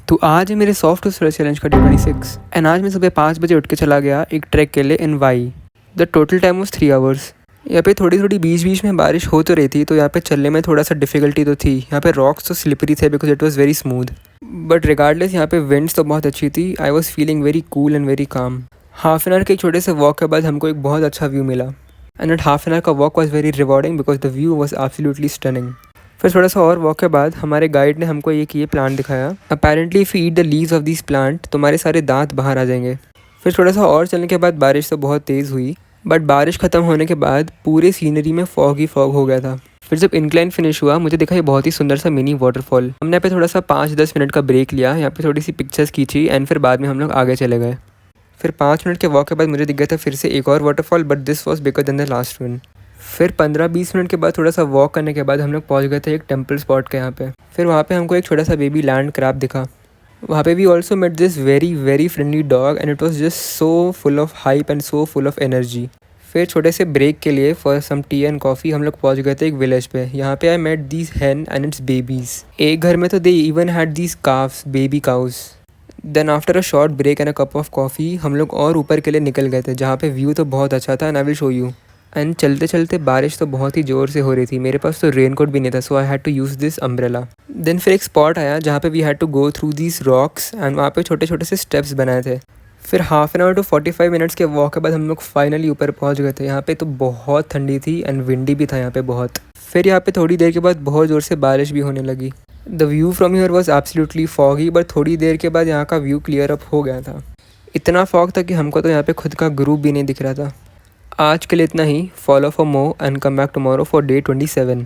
तो आज है मेरे सॉफ्ट टू स्ट्रेस चैलेंज का डे 26 एंड आज मैं सुबह 5 बजे उठ के चला गया एक ट्रैक के लिए इन वाई। The total time was 3 hours. यहाँ पे थोड़ी थोड़ी बीच बीच में बारिश हो तो रही थी, तो यहाँ पे चलने में थोड़ा सा डिफिकल्टी तो थी। यहाँ पे रॉक्स तो स्लिपरी थे because it was very smooth, but regardless यहाँ पे विंड्स तो बहुत अच्छी थी। I was feeling very cool and very calm. Half an our के एक छोटे से वॉक के बाद हमको एक बहुत अच्छा व्यू मिला and at half an hour का walk was very rewarding because the view was absolutely stunning. फिर थोड़ा सा और वॉक के बाद हमारे गाइड ने हमको ये प्लांट दिखाया। Apparently if you eat the leaves of this plant तुम्हारे सारे दांत बाहर आ जाएंगे। फिर थोड़ा सा और चलने के बाद बारिश तो बहुत तेज़ हुई, बट बारिश ख़त्म होने के बाद पूरे सीनरी में फॉग ही फॉग हो गया था। फिर जब इंक्लाइन फिनिश हुआ मुझे दिखा ये बहुत ही सुंदर सा मिनी वाटरफॉल। हमने यहाँ पे थोड़ा सा 5-10 मिनट का ब्रेक लिया, यहाँ पे थोड़ी सी पिक्चर्स खींची एंड फिर बाद में हम लोग आगे चले गए। फिर 5 मिनट के वॉक के बाद मुझे दिख गया था फिर से एक और waterfall, but this was bigger than the last one. फिर 15-20 मिनट के बाद थोड़ा सा वॉक करने के बाद हम लोग पहुँच गए थे एक टेम्पल स्पॉट के यहाँ पे। फिर वहाँ पे हमको एक छोटा सा बेबी लैंड क्रैब दिखा। वहाँ पे we also met this very very friendly dog and it was just so full of hype and so full of energy. फिर छोटे से ब्रेक के लिए for some tea and coffee हम लोग पहुँच गए थे एक विलेज पे। यहाँ पे I met these hen and its babies. एक घर में तो they even had these cows, baby cows. Then after a short break and a cup of coffee हम लोग और ऊपर के लिए निकल गए थे जहाँ पे व्यू तो बहुत अच्छा था and I will show you. And चलते चलते बारिश तो बहुत ही ज़ोर से हो रही थी, मेरे पास तो रेनकोट भी नहीं था, so I had to use this umbrella. Then फिर एक स्पॉट आया जहाँ पे we had to go through these rocks and वहाँ पे छोटे छोटे से स्टेप्स बनाए थे। फिर half an hour to 45 minutes के वॉक के बाद हम लोग फाइनली ऊपर पहुँच गए थे। यहाँ पे तो बहुत ठंडी थी एंड विंडी भी था यहाँ पे बहुत। फिर यहाँ पे थोड़ी देर के बाद बहुत ज़ोर से बारिश भी होने लगी। The view from here was absolutely foggy, but थोड़ी देर के बाद यहाँ का व्यू क्लियर अप हो गया था। इतना फॉग था कि हमको तो यहाँ पे खुद का ग्रुप भी नहीं दिख रहा था। आज के लिए इतना ही। Follow for more and come back tomorrow for day 27।